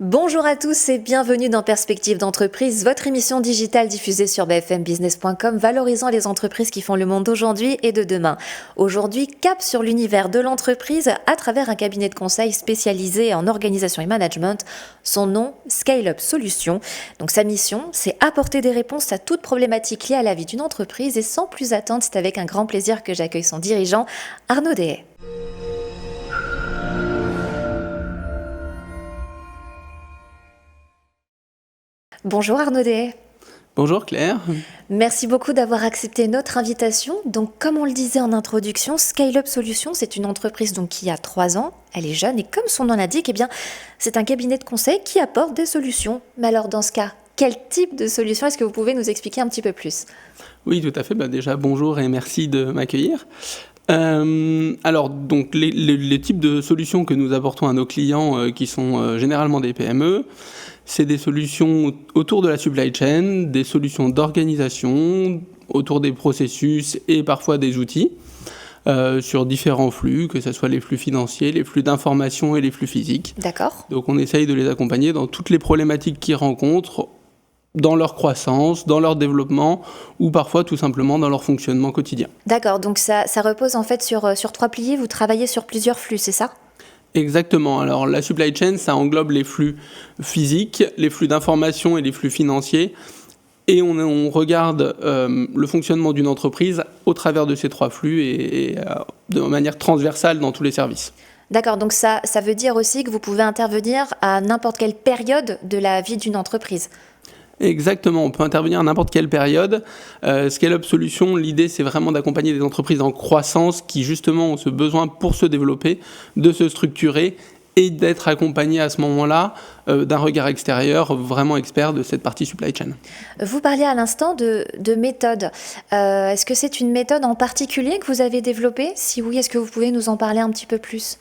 Bonjour à tous et bienvenue dans Perspective d'entreprise, votre émission digitale diffusée sur bfmbusiness.com valorisant les entreprises qui font le monde d'aujourd'hui et de demain. Aujourd'hui, cap sur l'univers de l'entreprise à travers un cabinet de conseil spécialisé en organisation et management. Son nom, Scale Up Solutions. Donc sa mission, c'est apporter des réponses à toute problématique liée à la vie d'une entreprise et sans plus attendre, c'est avec un grand plaisir que j'accueille son dirigeant, Arnaud Dehaye. Bonjour Arnaud Dehaye. Bonjour Claire. Merci beaucoup d'avoir accepté notre invitation. Donc, comme on le disait en introduction, Scale Up Solutions, c'est une entreprise qui a 3 ans. Elle est jeune et comme son nom l'indique, c'est un cabinet de conseil qui apporte des solutions. Mais alors, dans ce cas, quel type de solution est-ce que vous pouvez nous expliquer un petit peu plus ? Oui, tout à fait. Déjà, bonjour et merci de m'accueillir. Les types de solutions que nous apportons à nos clients, qui sont généralement des PME, c'est des solutions autour de la supply chain, des solutions d'organisation, autour des processus et parfois des outils, sur différents flux, que ce soit les flux financiers, les flux d'information et les flux physiques. D'accord. Donc on essaye de les accompagner dans toutes les problématiques qu'ils rencontrent, dans leur croissance, dans leur développement ou parfois tout simplement dans leur fonctionnement quotidien. D'accord, donc ça repose en fait sur 3 piliers, vous travaillez sur plusieurs flux, c'est ça ? Exactement. Alors la supply chain, ça englobe les flux physiques, les flux d'information et les flux financiers. Et on regarde le fonctionnement d'une entreprise au travers de ces 3 flux et de manière transversale dans tous les services. D'accord, donc ça veut dire aussi que vous pouvez intervenir à n'importe quelle période de la vie d'une entreprise. Exactement, on peut intervenir à n'importe quelle période. Scale Up Solutions, l'idée c'est vraiment d'accompagner des entreprises en croissance qui justement ont ce besoin pour se développer, de se structurer et d'être accompagnées à ce moment-là d'un regard extérieur vraiment expert de cette partie supply chain. Vous parliez à l'instant de méthode. Est-ce que c'est une méthode en particulier que vous avez développée ? Si oui, est-ce que vous pouvez nous en parler un petit peu plus ?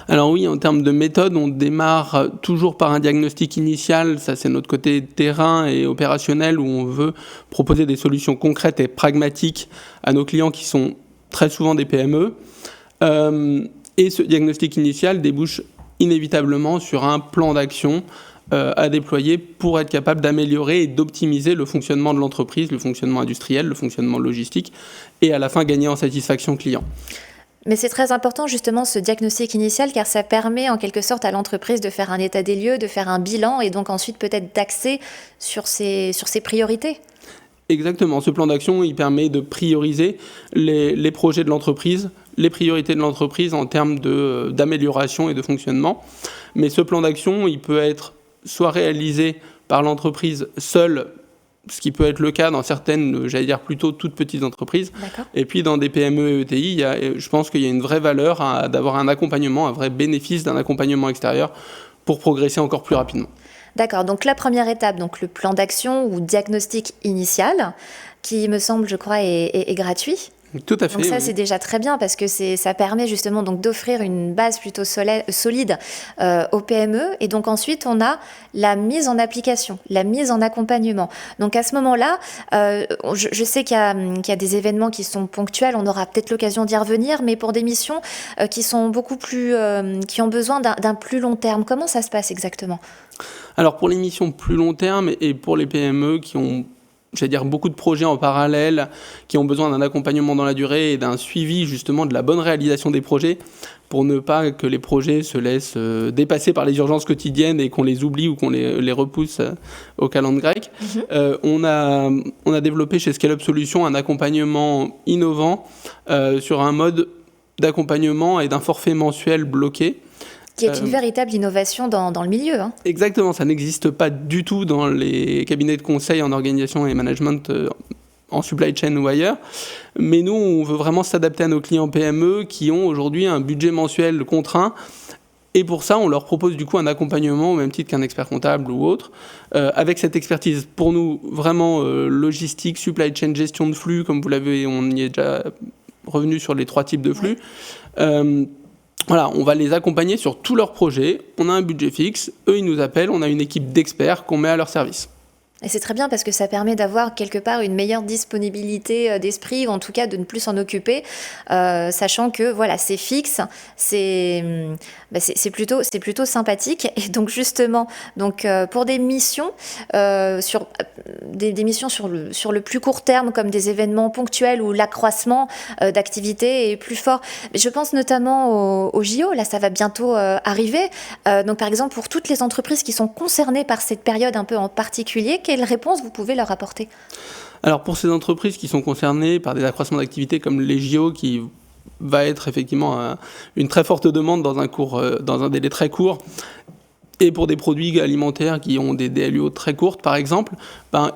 Alors oui, en termes de méthode, on démarre toujours par un diagnostic initial, ça c'est notre côté terrain et opérationnel où on veut proposer des solutions concrètes et pragmatiques à nos clients qui sont très souvent des PME. Et ce diagnostic initial débouche inévitablement sur un plan d'action à déployer pour être capable d'améliorer et d'optimiser le fonctionnement de l'entreprise, le fonctionnement industriel, le fonctionnement logistique et à la fin gagner en satisfaction client. Mais c'est très important justement ce diagnostic initial car ça permet en quelque sorte à l'entreprise de faire un état des lieux, de faire un bilan et donc ensuite peut-être d'axer sur ses priorités. Exactement, ce plan d'action il permet de prioriser les projets de l'entreprise, les priorités de l'entreprise en termes d'amélioration et de fonctionnement. Mais ce plan d'action il peut être soit réalisé par l'entreprise seule, ce qui peut être le cas dans certaines, plutôt toutes petites entreprises. D'accord. Et puis dans des PME et ETI, je pense qu'il y a une vraie valeur d'avoir un accompagnement, un vrai bénéfice d'un accompagnement extérieur pour progresser encore plus rapidement. D'accord, donc la première étape, donc le plan d'action ou diagnostic initial, qui me semble, je crois, est gratuit. Tout à fait. Donc ça, oui. c'est déjà très bien parce que ça permet justement donc d'offrir une base plutôt solide aux PME. Et donc ensuite, on a la mise en application, la mise en accompagnement. Donc à ce moment-là, je sais qu'il y a des événements qui sont ponctuels. On aura peut-être l'occasion d'y revenir, mais pour des missions qui sont beaucoup plus, qui ont besoin d'un plus long terme. Comment ça se passe exactement ? Alors pour les missions plus long terme et pour les PME qui ont beaucoup de projets en parallèle, qui ont besoin d'un accompagnement dans la durée et d'un suivi justement de la bonne réalisation des projets pour ne pas que les projets se laissent dépasser par les urgences quotidiennes et qu'on les oublie ou qu'on les repousse au calendrier grec. On a développé chez Scale Up Solutions un accompagnement innovant sur un mode d'accompagnement et d'un forfait mensuel bloqué. Qui est une véritable innovation dans le milieu. Hein. Exactement, ça n'existe pas du tout dans les cabinets de conseil en organisation et management en supply chain ou ailleurs. Mais nous, on veut vraiment s'adapter à nos clients PME qui ont aujourd'hui un budget mensuel contraint. Et pour ça, on leur propose du coup un accompagnement au même titre qu'un expert comptable ou autre, avec cette expertise pour nous vraiment logistique, supply chain, gestion de flux, comme vous l'avez, on y est déjà revenu sur les 3 types de flux. Ouais. Voilà, on va les accompagner sur tous leurs projets. On a un budget fixe. Eux, ils nous appellent. On a une équipe d'experts qu'on met à leur service. Et c'est très bien parce que ça permet d'avoir quelque part une meilleure disponibilité d'esprit, ou en tout cas de ne plus s'en occuper, sachant que voilà, c'est fixe, c'est plutôt sympathique. Et donc justement, pour des missions, des missions sur le plus court terme, comme des événements ponctuels où l'accroissement d'activité est plus fort. Mais je pense notamment au JO, là ça va bientôt arriver. Donc par exemple, pour toutes les entreprises qui sont concernées par cette période un peu en particulier, quelle réponse vous pouvez leur apporter ? Alors pour ces entreprises qui sont concernées par des accroissements d'activité comme les JO, qui va être effectivement une très forte demande dans un délai très court, et pour des produits alimentaires qui ont des DLUO très courtes, par exemple,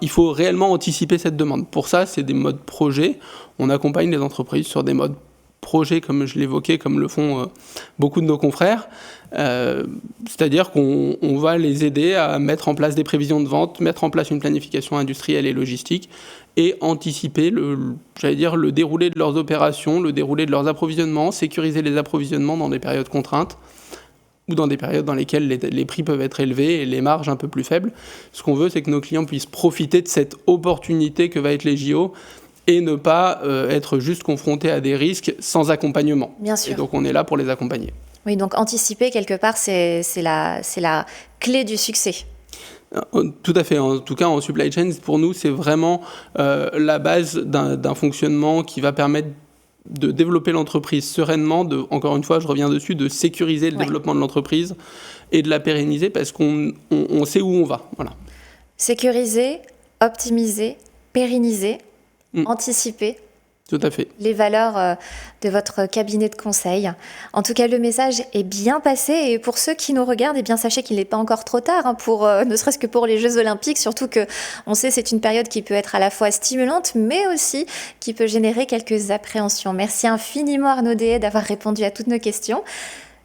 il faut réellement anticiper cette demande. Pour ça, c'est des modes projets. On accompagne les entreprises sur des modes projets, comme je l'évoquais, comme le font beaucoup de nos confrères. C'est-à-dire qu'on va les aider à mettre en place des prévisions de vente, mettre en place une planification industrielle et logistique et anticiper le déroulé de leurs opérations, le déroulé de leurs approvisionnements, sécuriser les approvisionnements dans des périodes contraintes ou dans des périodes dans lesquelles les prix peuvent être élevés et les marges un peu plus faibles. Ce qu'on veut, c'est que nos clients puissent profiter de cette opportunité que va être les JO et ne pas être juste confrontés à des risques sans accompagnement. Bien sûr. Et donc on est là pour les accompagner. Oui, donc anticiper quelque part, c'est la clé du succès. Tout à fait. En tout cas, en supply chain, pour nous, c'est vraiment la base d'un fonctionnement qui va permettre de développer l'entreprise sereinement, encore une fois, je reviens dessus, de sécuriser le développement de l'entreprise et de la pérenniser parce qu'on sait où on va. Voilà. Sécuriser, optimiser, pérenniser, anticiper. Tout à fait. Les valeurs de votre cabinet de conseil. En tout cas, le message est bien passé et pour ceux qui nous regardent, eh bien, sachez qu'il n'est pas encore trop tard ne serait-ce que pour les Jeux Olympiques, surtout que on sait c'est une période qui peut être à la fois stimulante mais aussi qui peut générer quelques appréhensions. Merci infiniment Arnaud Dehaye d'avoir répondu à toutes nos questions.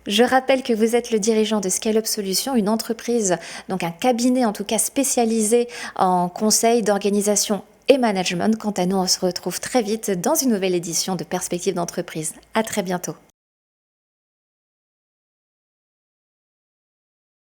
Je rappelle que vous êtes le dirigeant de Scale Up Solutions, une entreprise, donc un cabinet en tout cas spécialisé en conseil d'organisation et management. Quant à nous, on se retrouve très vite dans une nouvelle édition de Perspectives d'entreprise. À très bientôt.